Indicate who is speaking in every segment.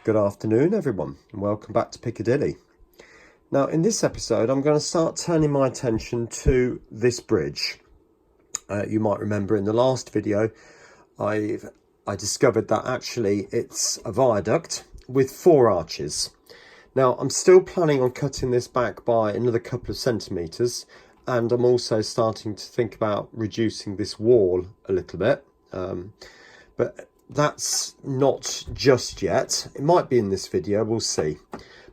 Speaker 1: Good afternoon everyone and welcome back to Piccadilly. Now in this episode I'm going to start turning my attention to this bridge. You might remember in the last video I discovered that actually it's a viaduct with 4 arches. Now I'm still planning on cutting this back by another couple of centimetres, and I'm also starting to think about reducing this wall a little bit, but that's not just yet. It might be in this video, we'll see.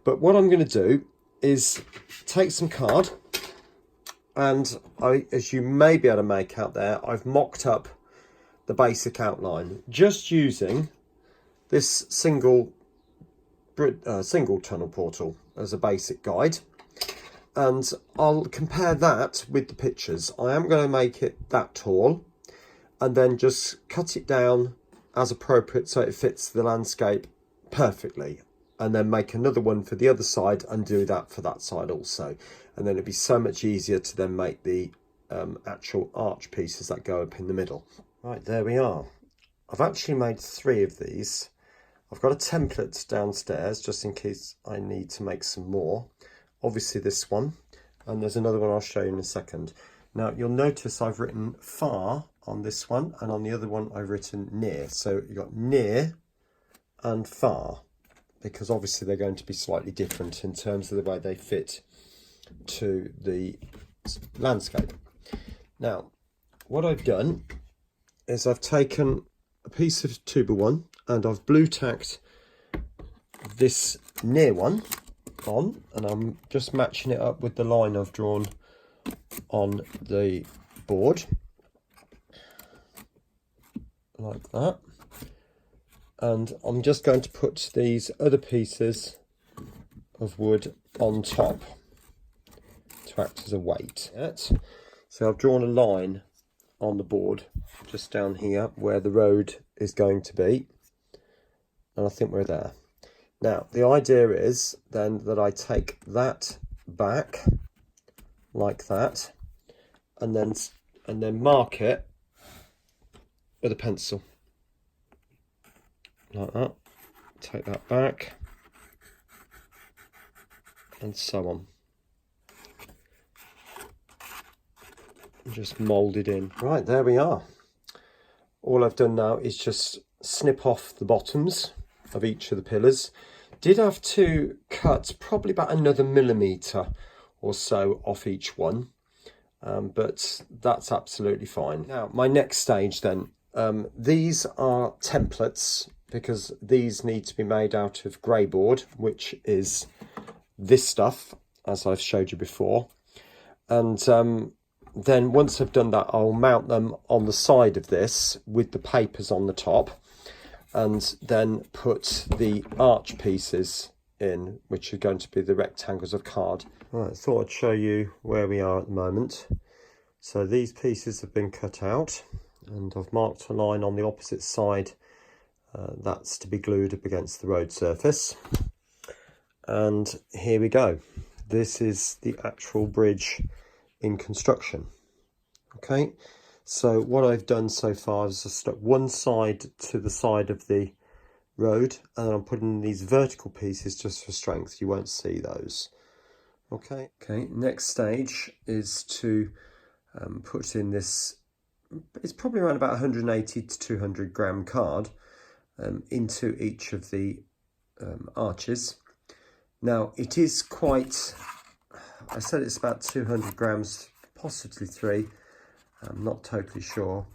Speaker 1: But what I'm going to do is take some card, and as you may be able to make out there, I've mocked up the basic outline just using this single tunnel portal as a basic guide, and I'll compare that with the pictures. I am going to make it that tall and then just cut it down as appropriate so it fits the landscape perfectly, and then make another one for the other side and do that for that side also, and then it'd be so much easier to then make the actual arch pieces that go up in the middle. Right, there we are. I've actually made 3 of these. I've got a template downstairs just in case I need to make some more. Obviously this one, and there's another one I'll show you in a second. Now you'll notice I've written far on this one, and on the other one I've written near. So you've got near and far, because obviously they're going to be slightly different in terms of the way they fit to the landscape. Now what I've done is I've taken a piece of 2x1 and I've blue tacked this near one on, and I'm just matching it up with the line I've drawn on the board like that, and I'm just going to put these other pieces of wood on top to act as a weight. So I've drawn a line on the board just down here where the road is going to be, and I think we're there. Now the idea is then that I take that back like that, and then mark it with a pencil like that. Take that back, and so on. Just mould it in. Right, there we are. All I've done now is just snip off the bottoms of each of the pillars. Did have to cut probably about another millimetre or so off each one, but that's absolutely fine. Now my next stage then, these are templates because these need to be made out of greyboard, which is this stuff as I've showed you before, and then once I've done that I'll mount them on the side of this with the papers on the top, and then put the arch pieces in, which are going to be the rectangles of card. Right, I thought I'd show you where we are at the moment. So these pieces have been cut out, and I've marked a line on the opposite side that's to be glued up against the road surface. And here we go. This is the actual bridge in construction. Okay, so what I've done so far is I stuck one side to the side of the road, and I'm putting these vertical pieces just for strength. You won't see those. Okay, next stage is to put in this, it's probably around about 180 to 200 gram card into each of the arches. Now it is quite, I said it's about 200 grams, possibly 3, I'm not totally sure,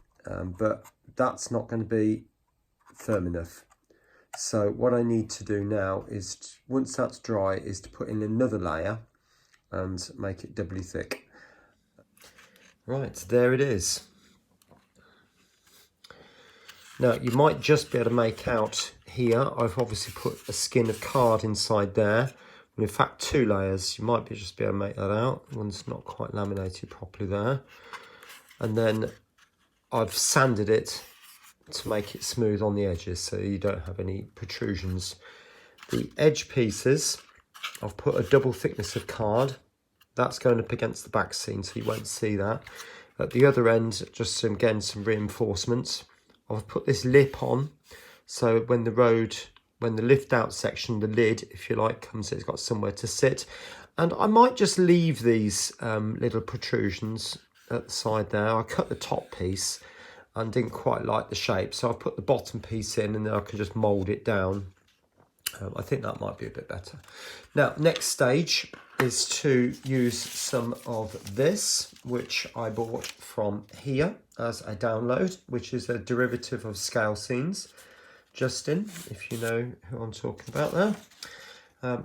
Speaker 1: but that's not going to be firm enough. So what I need to do now is, once that's dry, is to put in another layer and make it doubly thick. Right, there it is. Now you might just be able to make out here, I've obviously put a skin of card inside there. In fact 2 layers, you might just be able to make that out. One's not quite laminated properly there. And then I've sanded it to make it smooth on the edges so you don't have any protrusions. The edge pieces, I've put a double thickness of card. That's going up against the back seam so you won't see that. At the other end, just again some reinforcements. I've put this lip on so when the road when the lift out section, the lid, if you like, comes, it's got somewhere to sit. And I might just leave these little protrusions at the side there. I cut the top piece and didn't quite like the shape, so I put the bottom piece in and then I can just mould it down. I think that might be a bit better. Now, next stage is to use some of this, which I bought from here as a download, which is a derivative of scale scenes. Justin, if you know who I'm talking about there.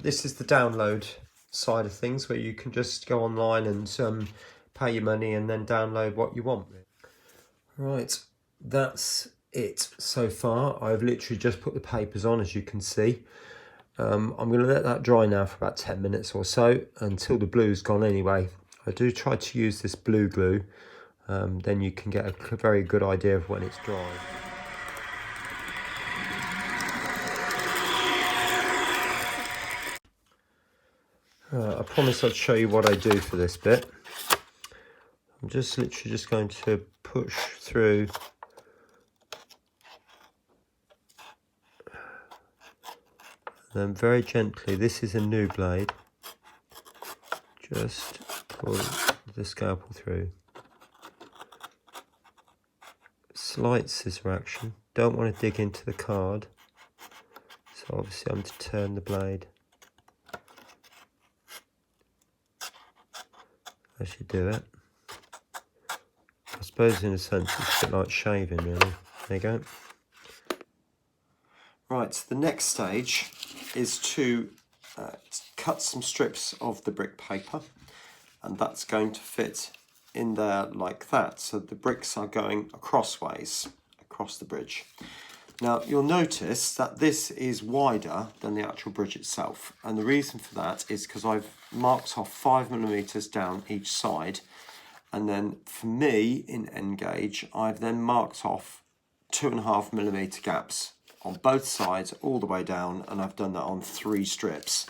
Speaker 1: This is the download side of things, where you can just go online and pay your money and then download what you want. Right, that's it so far. I've literally just put the papers on, as you can see. I'm going to let that dry now for about 10 minutes or so, until the blue's gone anyway. I do try to use this blue glue, then you can get a very good idea of when it's dry. I promised I'd show you what I do for this bit. I'm just literally just going to push through and then very gently, this is a new blade, just pull the scalpel through. Slight scissor action, don't want to dig into the card, so obviously I'm to turn the blade as you do it. I suppose in a sense it's a bit like shaving really. There you go. Right, the next stage is to cut some strips of the brick paper, and that's going to fit in there like that, so the bricks are going crossways across the bridge. Now you'll notice that this is wider than the actual bridge itself, and the reason for that is because I've marked off 5mm down each side, and then for me in end gauge I've then marked off 2.5mm gaps on both sides all the way down, and I've done that on 3 strips.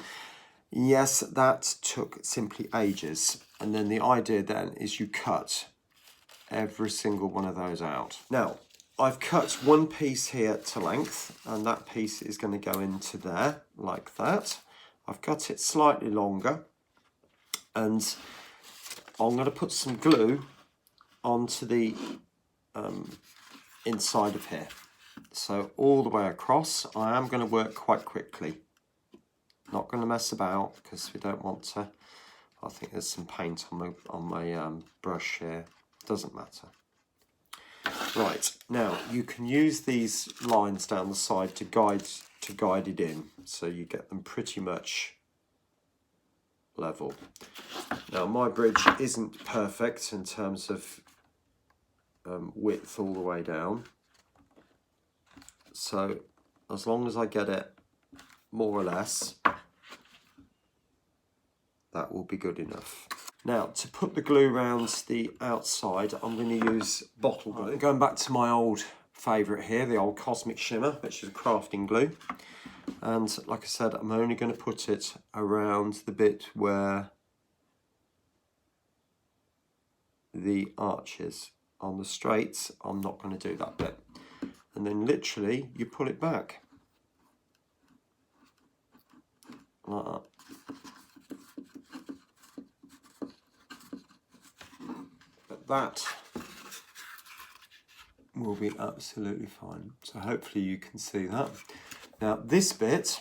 Speaker 1: Yes, that took simply ages, and then the idea then is you cut every single one of those out. Now I've cut one piece here to length, and that piece is going to go into there like that. I've cut it slightly longer, and I'm going to put some glue onto the inside of here. So all the way across. I am going to work quite quickly. Not going to mess about because we don't want to. I think there's some paint on my brush here. Doesn't matter. Right, now you can use these lines down the side to guide it in, so you get them pretty much level. Now my bridge isn't perfect in terms of width all the way down, so as long as I get it more or less, that will be good enough. Now to put the glue around the outside, I'm going to use bottle glue. Right, going back to my old favourite here, the old Cosmic Shimmer, which is a crafting glue. And like I said, I'm only going to put it around the bit where the arch is. On the straights, I'm not going to do that bit. And then literally you pull it back like that. But that will be absolutely fine. So hopefully you can see that. Now this bit,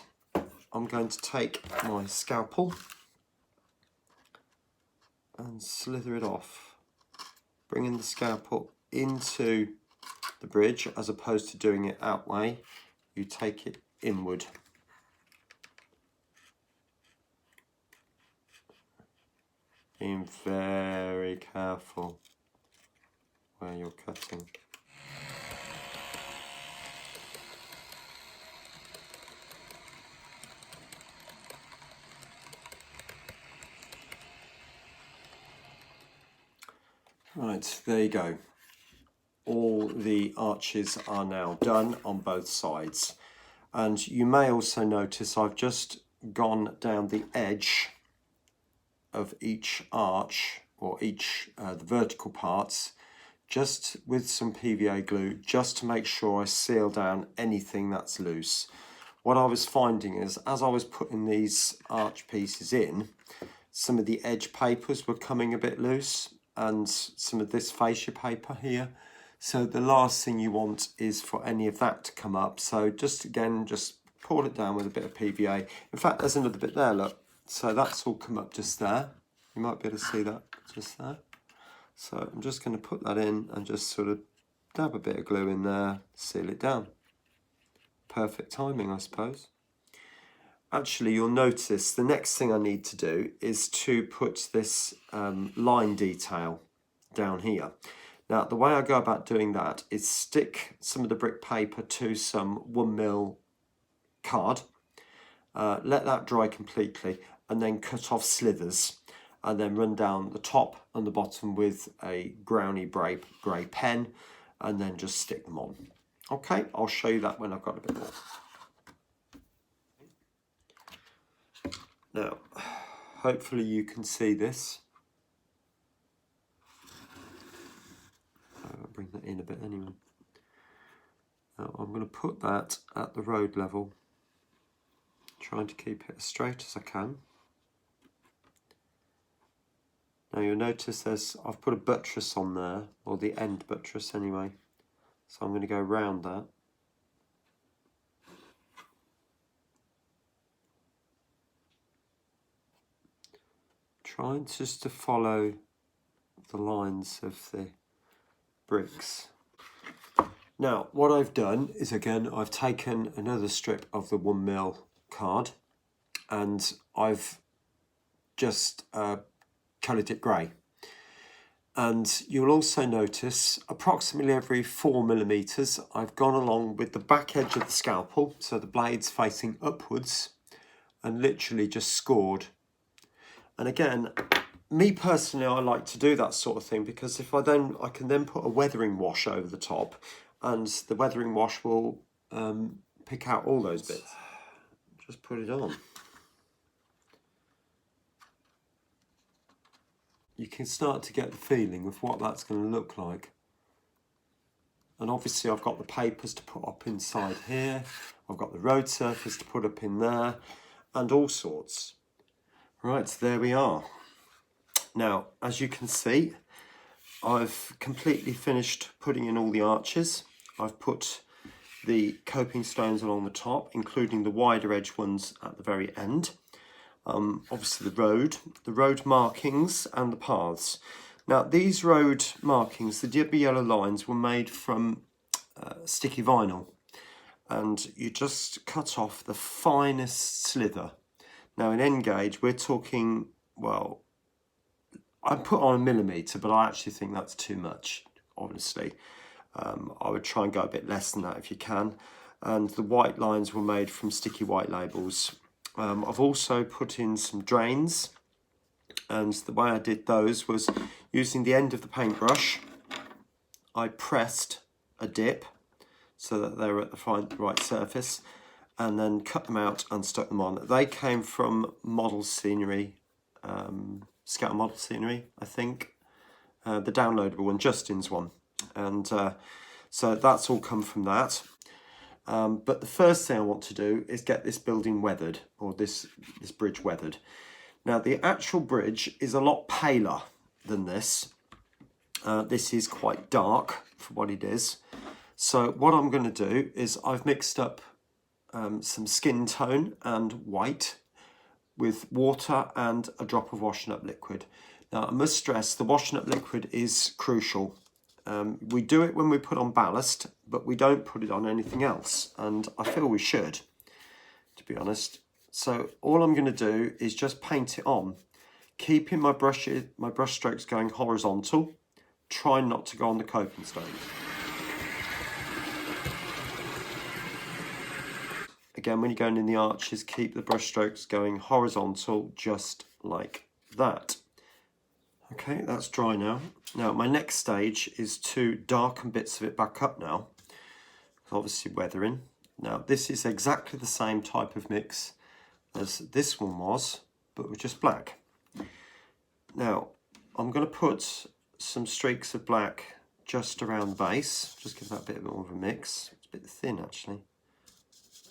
Speaker 1: I'm going to take my scalpel and slither it off, bringing the scalpel into the bridge as opposed to doing it outway. You take it inward. Being very careful where you're cutting. Right, there you go. All the arches are now done on both sides. And you may also notice I've just gone down the edge of each arch, or each the vertical parts, just with some PVA glue, just to make sure I seal down anything that's loose. what I was finding is, as I was putting these arch pieces in, some of the edge papers were coming a bit loose, and some of this fascia paper here. So the last thing you want is for any of that to come up. So just pull it down with a bit of PVA. In fact, there's another bit there, look. So that's all come up just there. You might be able to see that just there. So I'm just going to put that in and just sort of dab a bit of glue in there, seal it down. Perfect timing, I suppose. Actually, you'll notice the next thing I need to do is to put this line detail down here. Now, the way I go about doing that is stick some of the brick paper to some 1mm card, let that dry completely, and then cut off slithers, and then run down the top and the bottom with a browny grey pen, and then just stick them on. Okay, I'll show you that when I've got a bit more. Now, hopefully you can see this. I'll bring that in a bit anyway. Now I'm going to put that at the road level, trying to keep it as straight as I can. Now you'll notice I've put a buttress on there, or the end buttress anyway. So I'm going to go round that. Trying just to follow the lines of the bricks. Now what I've done is, again, I've taken another strip of the 1mm card and I've just coloured it grey. And you'll also notice approximately every 4mm I've gone along with the back edge of the scalpel, so the blade's facing upwards, and literally just scored. And again, me personally, I like to do that sort of thing because if I can then put a weathering wash over the top, and the weathering wash will pick out all those bits. Just put it on. You can start to get the feeling of what that's going to look like. And obviously I've got the papers to put up inside here. I've got the road surface to put up in there, and all sorts. Right, so there we are. Now, as you can see, I've completely finished putting in all the arches. I've put the coping stones along the top, including the wider edge ones at the very end. Obviously the road markings and the paths. Now these road markings, the double yellow lines, were made from sticky vinyl, and you just cut off the finest slither. Now in end gauge we're talking, well, I put on 1mm, but I actually think that's too much, honestly. I would try and go a bit less than that if you can. And the white lines were made from sticky white labels. I've also put in some drains, and the way I did those was using the end of the paintbrush. I pressed a dip so that they were at the right surface, and then cut them out and stuck them on. They came from Model Scenery, Scatter Model Scenery, I think, the downloadable one, Justin's one, and so that's all come from that. But the first thing I want to do is get this building weathered, or this bridge weathered. Now the actual bridge is a lot paler than this. This is quite dark for what it is. So what I'm going to do is I've mixed up some skin tone and white with water and a drop of washing up liquid. Now I must stress the washing up liquid is crucial. We do it when we put on ballast, but we don't put it on anything else, and I feel we should, to be honest. So all I'm going to do is just paint it on, keeping my brush strokes going horizontal, trying not to go on the coping stones. Again, when you're going in the arches, keep the brush strokes going horizontal, just like that. Okay, that's dry now. Now my next stage is to darken bits of it back up now, obviously weathering. Now this is exactly the same type of mix as this one was, but with just black. Now I'm going to put some streaks of black just around the base, just give that a bit more of a mix. It's a bit thin actually.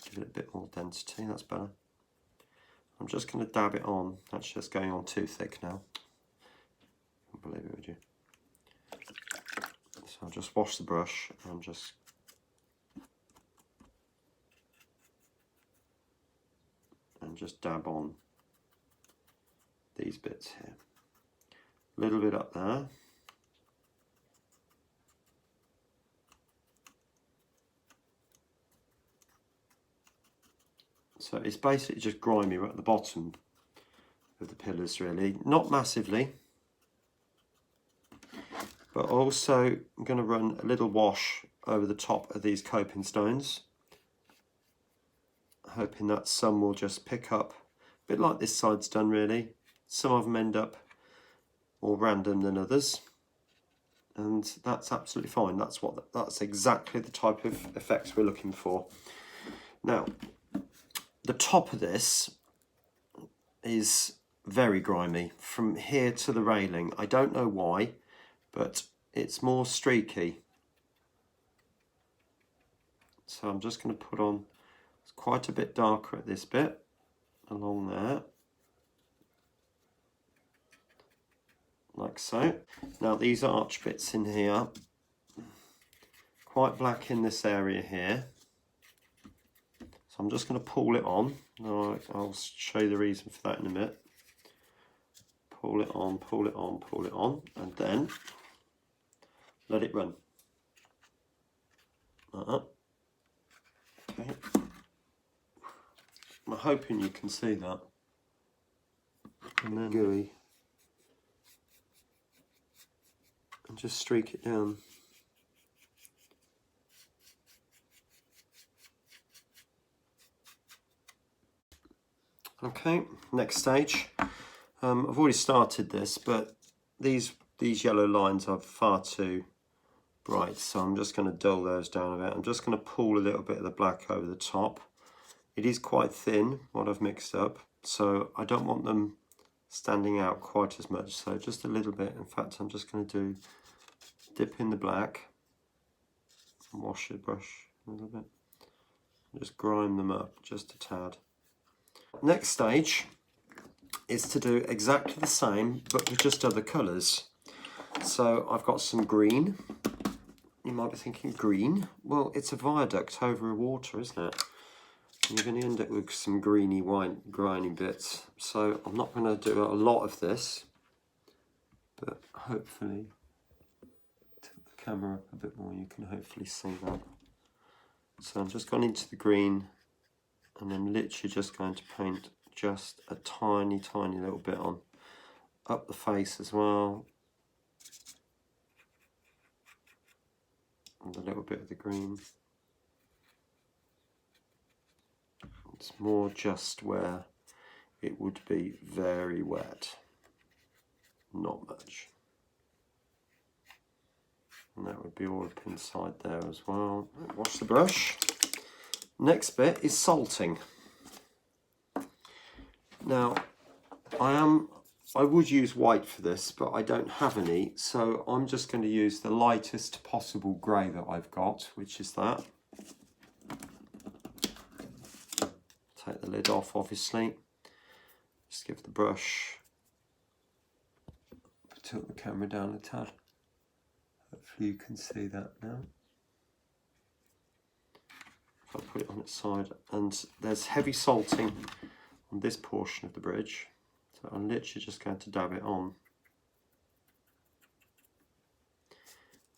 Speaker 1: Give Give it a bit more density, that's better. I'm just going to dab it on. That's just going on too thick now. I can't believe it, would you? So I'll just wash the brush and just dab on these bits here. A little bit up there. So it's basically just grimy right at the bottom of the pillars, really. Not massively. But also I'm going to run a little wash over the top of these coping stones, hoping that some will just pick up, a bit like this side's done really. Some of them end up more random than others, and that's absolutely fine. That's exactly the type of effects we're looking for. Now, the top of this is very grimy from here to the railing. I don't know why, but it's more streaky. So I'm just going to put on, it's quite a bit darker at this bit, along there. Like so. Now these arch bits in here, quite black in this area here. So I'm just going to pull it on. I'll show you the reason for that in a minute. Pull it on, pull it on, pull it on, and then let it run. Okay. I'm hoping you can see that. And then gooey. And just streak it down. Okay, next stage. I've already started this, but these yellow lines are far too bright, so I'm just going to dull those down a bit. I'm just going to pull a little bit of the black over the top. It is quite thin, what I've mixed up, so I don't want them standing out quite as much, so just a little bit. In fact, I'm just going to dip in the black and wash the brush a little bit. Just grime them up just a tad. Next stage is to do exactly the same but with just other colours. So I've got some green. You might be thinking, green? Well, it's a viaduct over water, isn't it? And you're going to end up with some greeny white grimy bits. So I'm not going to do a lot of this, but hopefully tilt the camera up a bit more, you can hopefully see that. So I'm just gone into the green, and I'm literally just going to paint just a tiny, tiny little bit on. Up the face as well. And a little bit of the green. It's more just where it would be very wet. Not much. And that would be all up inside there as well. Wash the brush. Next bit is salting. Now, I would use white for this, but I don't have any, so I'm just going to use the lightest possible grey that I've got, which is that. Take the lid off, obviously. Just give the brush, tilt the camera down a tad. Hopefully you can see that now. I'll put it on its side, and there's heavy salting on this portion of the bridge, so I'm literally just going to dab it on.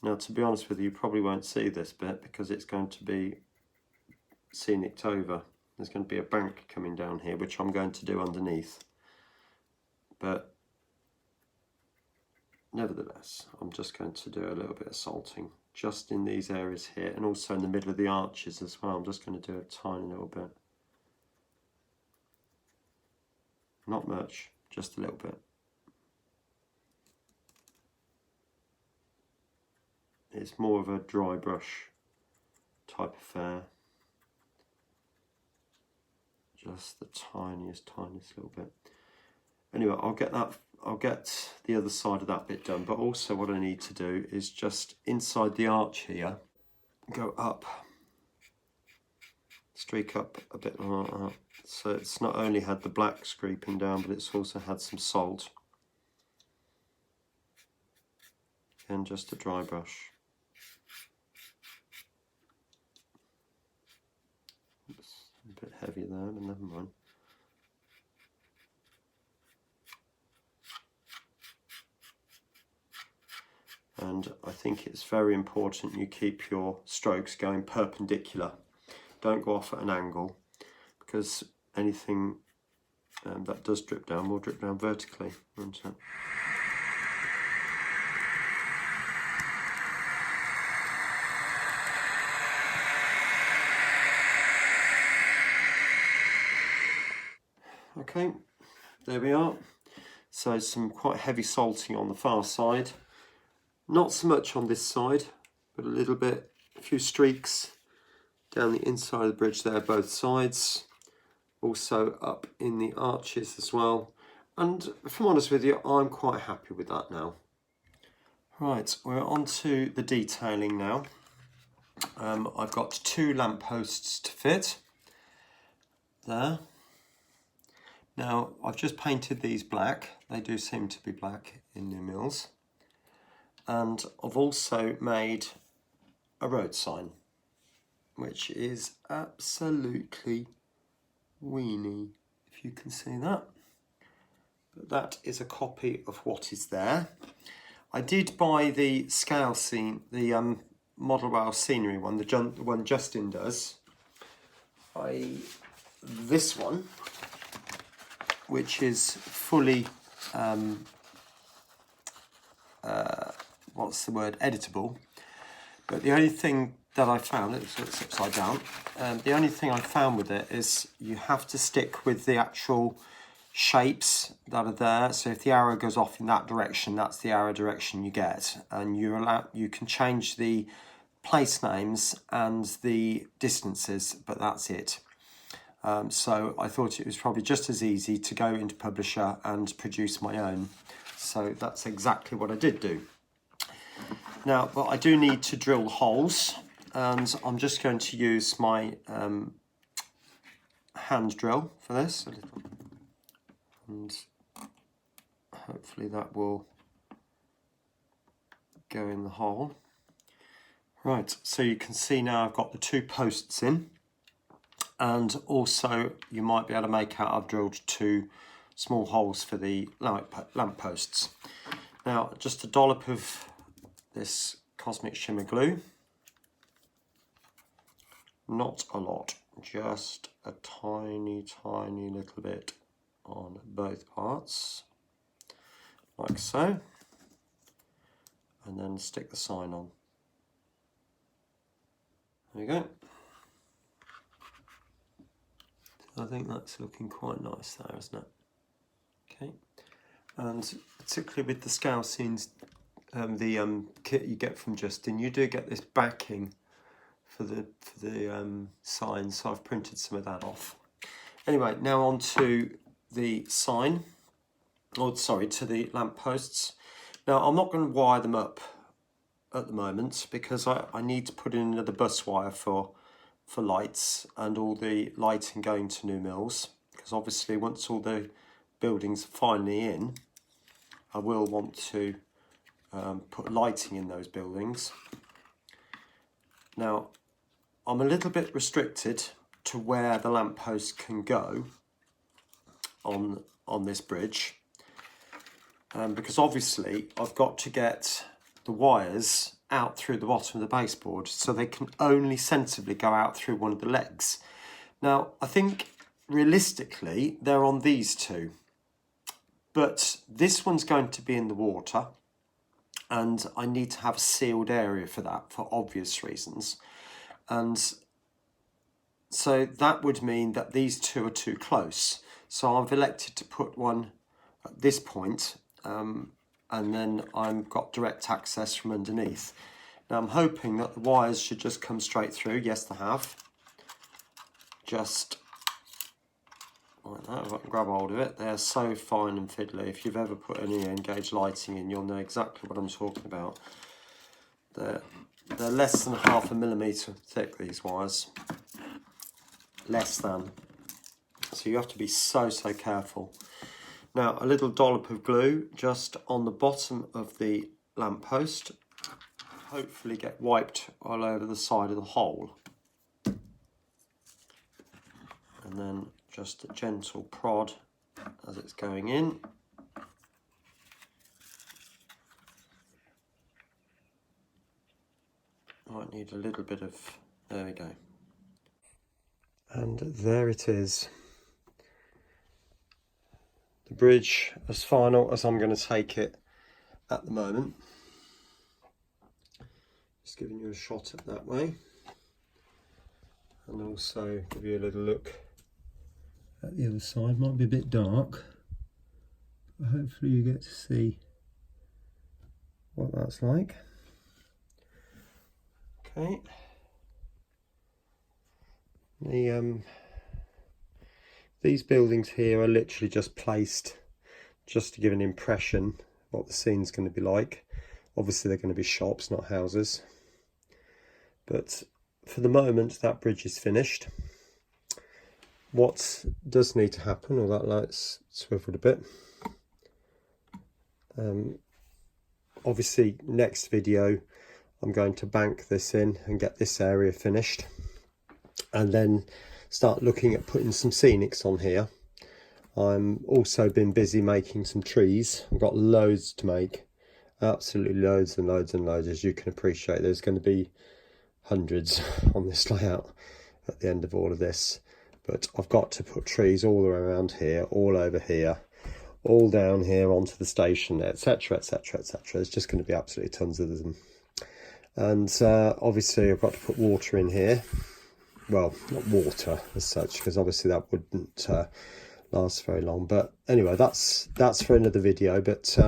Speaker 1: Now, to be honest with you probably won't see this bit because it's going to be scenic over. There's going to be a bank coming down here, which I'm going to do underneath, but nevertheless I'm just going to do a little bit of salting just in these areas here, and also in the middle of the arches as well. I'm just going to do a tiny little bit. Not much, just a little bit. It's more of a dry brush type affair. Just the tiniest little bit. Anyway, I'll get the other side of that bit done, but also what I need to do is just inside the arch here, go up streak up a bit like that. So it's not only had the black scraping down, but it's also had some salt. And just a dry brush. It's a bit heavy there, but never mind. And I think it's very important you keep your strokes going perpendicular. Don't go off at an angle, because anything that does drip down will drip down vertically. Okay, there we are. So some quite heavy salting on the far side. Not so much on this side, but a little bit, a few streaks down the inside of the bridge there, both sides. Also up in the arches as well. And if I'm honest with you, I'm quite happy with that now. Right, we're on to the detailing now. I've got 2 lampposts to fit. There. Now, I've just painted these black. They do seem to be black in new mills. And I've also made a road sign, which is absolutely weeny, if you can see that. But that is a copy of what is there. I did buy the scale scene, the model rail scenery one, the one Justin does. This one, which is fully what's the word, editable. But the only thing that I found, it's upside down, the only thing I found with it is you have to stick with the actual shapes that are there. So if the arrow goes off in that direction, that's the arrow direction you get. And you can change the place names and the distances, but that's it. So I thought it was probably just as easy to go into Publisher and produce my own. So that's exactly what I did do. Now, but I do need to drill holes, and I'm just going to use my hand drill for this. And hopefully that will go in the hole. Right, so you can see now I've got the 2 posts in. And also you might be able to make out I've drilled 2 small holes for the lamp posts. Now just a dollop of this Cosmic Shimmer glue. Not a lot, just a tiny little bit on both parts, like so. And then stick the sign on. There you go. I think that's looking quite nice there, isn't it? Okay, and particularly with the scale scenes, the kit you get from Justin, you do get this backing for the sign, so I've printed some of that off. Anyway, now on to the sign, or sorry, to the lamp posts. Now I'm not going to wire them up at the moment because I need to put in another bus wire for lights and all the lighting going to new mills, because obviously once all the buildings are finally in, I will want to put lighting in those buildings. Now I'm a little bit restricted to where the lamppost can go on this bridge, because obviously I've got to get the wires out through the bottom of the baseboard, so they can only sensibly go out through one of the legs. Now I think realistically they're on these 2, but this one's going to be in the water and I need to have a sealed area for that for obvious reasons, and so that would mean that these 2 are too close. So I've elected to put one at this point, and then I've got direct access from underneath. Now I'm hoping that the wires should just come straight through. Yes, they have. Just like that, if I can grab hold of it. They're so fine and fiddly. If you've ever put any engaged lighting in, you'll know exactly what I'm talking about. They're less than 0.5 millimetre thick, these wires. less than. So you have to be so careful. Now a little dollop of glue just on the bottom of the lamppost, hopefully get wiped all over the side of the hole. And then just a gentle prod as it's going in. Might need a little bit of, there we go. And there it is. The bridge as final as I'm going to take it at the moment. Just giving you a shot at that way. And also give you a little look at the other side. Might be a bit dark, but hopefully you get to see what that's like. Okay. These buildings here are literally just placed just to give an impression what the scene's going to be like. Obviously they're going to be shops, not houses. But for the moment that bridge is finished. What does need to happen, or that light's swiveled a bit. Obviously next video I'm going to bank this in and get this area finished, and then start looking at putting some scenics on here. I'm also been busy making some trees. I've got loads to make, absolutely loads and loads and loads. As you can appreciate, there's going to be hundreds on this layout at the end of all of this, but I've got to put trees all around here, all over here, all down here onto the station, etc, etc, etc. There's just going to be absolutely tons of them. And obviously I've got to put water in here. Well, not water as such, because obviously that wouldn't last very long. But anyway, that's for another video. But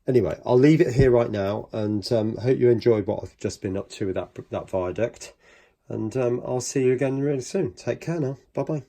Speaker 1: anyway, I'll leave it here right now, and hope you enjoyed what I've just been up to with that viaduct. And I'll see you again really soon. Take care now. Bye bye.